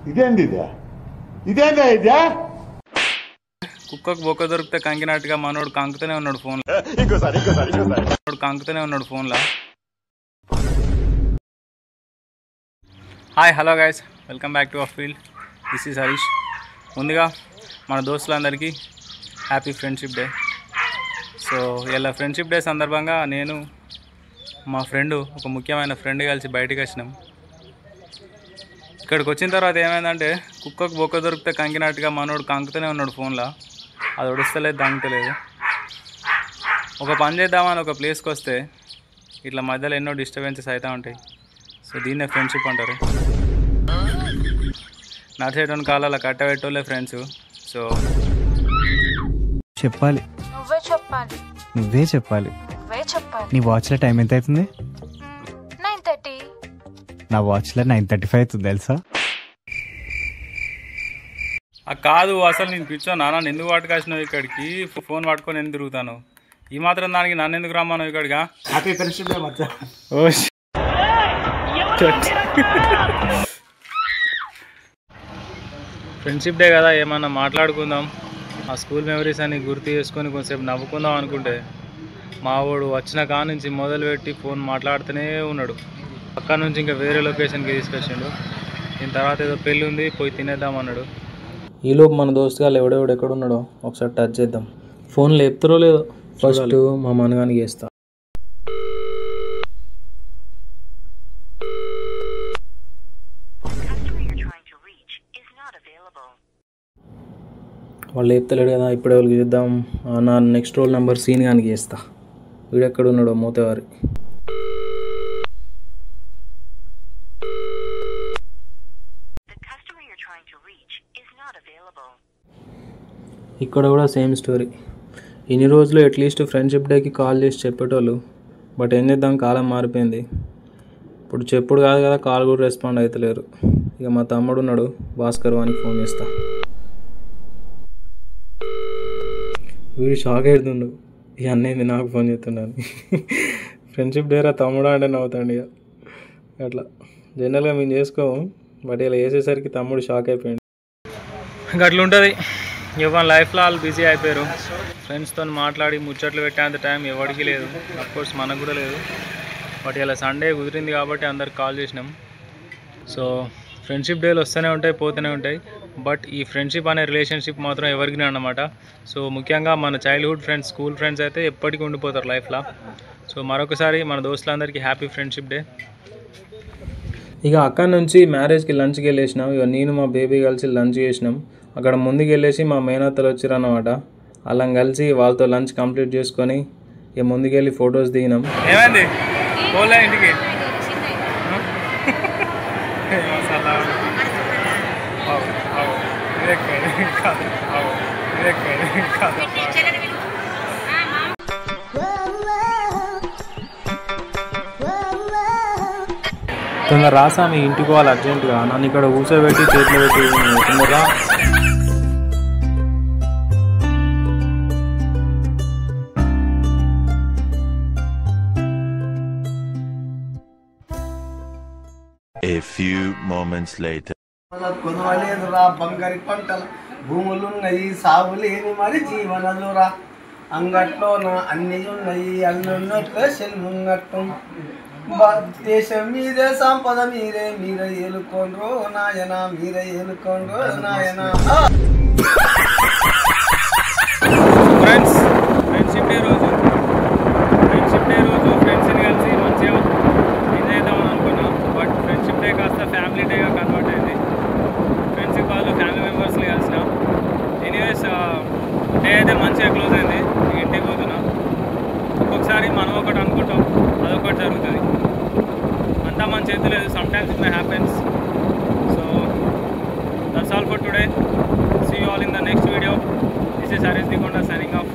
ఇదేంది కుక్కకు బొక్క దొరికితే కంకినట్టుగా మనోడు కంకుతూనే ఉన్నాడు ఫోన్ ఫోన్లో. Hi hello guys, welcome back to our field. This is Harish. ముందుగా మన దోస్తులందరికీ హ్యాపీ ఫ్రెండ్షిప్ డే. సో ఇలా ఫ్రెండ్షిప్ డే సందర్భంగా నేను మా ఫ్రెండు ఒక ముఖ్యమైన ఫ్రెండ్ కలిసి బయటకు వచ్చినాం. ఇక్కడికి వచ్చిన తర్వాత ఏమైందంటే కుక్కకు బొక్క దొరికితే కంకినట్టుగా మనోడు కంకుతూనే ఉన్నాడు ఫోన్లో. అది ఒడుస్తలేదు, దంగతలేదు. ఒక పని చేద్దామని ఒక ప్లేస్కి వస్తే ఇట్లా మధ్యలో ఎన్నో డిస్టర్బెన్సెస్ అవుతూ ఉంటాయి. సో దీన్నే ఫ్రెండ్షిప్ అంటారు. నడిచేటువంటి కాలాల కట్టబెట్టోళ్ళే ఫ్రెండ్స్. సో చెప్పాలి, నువ్వే చెప్పాలి. నీ వాచ్లో టైం ఎంత అవుతుంది? 9:30. నా వాచ్లో 9:35 అవుతుంది తెలుసా? కాదు, అసలు నేను పిచ్చో నాన్న ఎందుకు పట్టుకొచ్చినావు ఇక్కడికి? ఫోన్ పట్టుకొని ఎందుకు తిరుగుతాను? ఈ మాత్రం దానికి నన్ను ఎందుకు రమ్మన్నావు ఇక్కడిగా? ఫ్రెండ్షిప్ డే కదా, ఏమన్నా మాట్లాడుకుందాం, ఆ స్కూల్ మెమరీస్ అన్ని గుర్తు చేసుకొని కొంచెంసేపు నవ్వుకుందాం అనుకుంటే మా వాడు వచ్చిన కాడ నుంచి మొదలుపెట్టి ఫోన్ మాట్లాడుతూనే ఉన్నాడు. పక్క నుంచి ఇంకా వేరే లొకేషన్కి తీసుకొచ్చిండు. దీని తర్వాత ఏదో పెళ్ళి ఉంది, పోయి తినేద్దాం అన్నాడు. ఈలోపు మన దోస్తు గారు ఎవడెవడు ఎక్కడున్నాడో ఒకసారి టచ్ చేద్దాం. ఫోన్ లేపుతారో లేదో ఫస్ట్ మా మనగానికి చేస్తా. వాళ్ళు లేపుతలేడు కదా, ఇప్పుడు ఎవరికి చేద్దాం. నా నెక్స్ట్ రోల్ నెంబర్ సీన్ గానికి చేస్తా. వీడెక్కడున్నాడో మూతవారి. ఇక్కడ కూడా సేమ్ స్టోరీ. ఇన్ని రోజులు అట్లీస్ట్ ఫ్రెండ్షిప్ డేకి కాల్ చేసి చెప్పేటోళ్ళు. బట్ ఏం చేద్దాం, కాలం మారిపోయింది. ఇప్పుడు చెప్పుడు కాదు కదా, కాల్ కూడా రెస్పాండ్ అవుతలేరు. ఇక మా తమ్ముడు ఉన్నాడు, భాస్కర్ వానికి ఫోన్ చేస్తా. వీడు షాక్ అవుతుండు, ఇక అన్నయ్యింది నాకు ఫోన్ చేస్తున్నాను. ఫ్రెండ్షిప్ డేరా తమ్ముడు అంటే నవ్వుతాండి. ఇక అట్లా జనరల్గా మేము చేసుకోము, బట్ ఇలా వేసేసరికి తమ్ముడు షాక్ అయిపోయాడు. ఇంకా అట్లా ఉంటుంది. ఎవరి లైఫ్లో వాళ్ళు బిజీ అయిపోయారు. ఫ్రెండ్స్తో మాట్లాడి ముచ్చట్లు పెట్టేంత టైం ఎవరికి లేదు, అఫ్కోర్స్ మనకు కూడా లేదు. బట్ ఇలా సండే కుదిరింది కాబట్టి అందరికి కాల్ చేసినాం. సో ఫ్రెండ్షిప్ డేలు వస్తూనే ఉంటాయి, పోతూనే ఉంటాయి. బట్ ఈ ఫ్రెండ్షిప్ అనే రిలేషన్షిప్ మాత్రం ఎవరికి అన్నమాట. సో ముఖ్యంగా మన చైల్డ్హుడ్ ఫ్రెండ్స్, స్కూల్ ఫ్రెండ్స్ అయితే ఎప్పటికీ ఉండిపోతారు లైఫ్లో. సో మరొకసారి మన దోస్తులందరికీ హ్యాపీ ఫ్రెండ్షిప్ డే. ఇక అక్కడి నుంచి మ్యారేజ్కి లంచ్కి వెళ్ళేసినాం. ఇక నేను మా బేబీ కలిసి లంచ్ చేసినాం. అక్కడ ముందుకు వెళ్ళేసి మా మేనత్తలు వచ్చారన్నమాట. అలా కలిసి వాళ్ళతో లంచ్ కంప్లీట్ చేసుకొని ఇక ముందుకెళ్ళి ఫొటోస్ దిగినాం. ఏమైంది ఇంటికి? తొందర రాసా, మీ ఇంటికి వాళ్ళు అర్జెంటుగా. నన్ను ఇక్కడ కూర్చోబెట్టి చేతిలో పెట్టి తొందరగా. A few moments later. కొనవలేదురా బంగారి పంటల భూములున్నాయి, సాగులేని మరి జీవనలురా. అంగట్లో నా అన్ని ఉన్నాయి, అన్నున్నట్లు సెల్మున్నట్టు. దేశం మీదే, సంపద మీరే, మీరే ఏలుకోండ్రో నాయన, మీరే ఏలుకోండ్రో నాయన. ఫ్రెండ్స్, ఫ్రెండ్షిప్ డే రోజు ఫ్రెండ్స్ని కలిసి మంచిగా ఎంజాయ్ చేద్దామని అనుకున్నాం. బట్ ఫ్రెండ్షిప్ డే కాస్త ఫ్యామిలీ డేగా కన్వర్ట్ అయింది. ఫ్రెండ్షిప్ వాళ్ళు ఫ్యామిలీ మెంబర్స్ని కలిసినాం. ఎనీవేస్ డే అయితే మంచిగా క్లోజ్ అయింది. ఇంటికి పోతున్నాం. ఒక్కొక్కసారి మనం ఒకటి అనుకుంటాం, అదొకటి జరుగుతుంది. అంతా మన చేతులు లేదు. Sometimes it may happens. So that's all for today. See you all in the next video. This is Harish Dikonda signing of.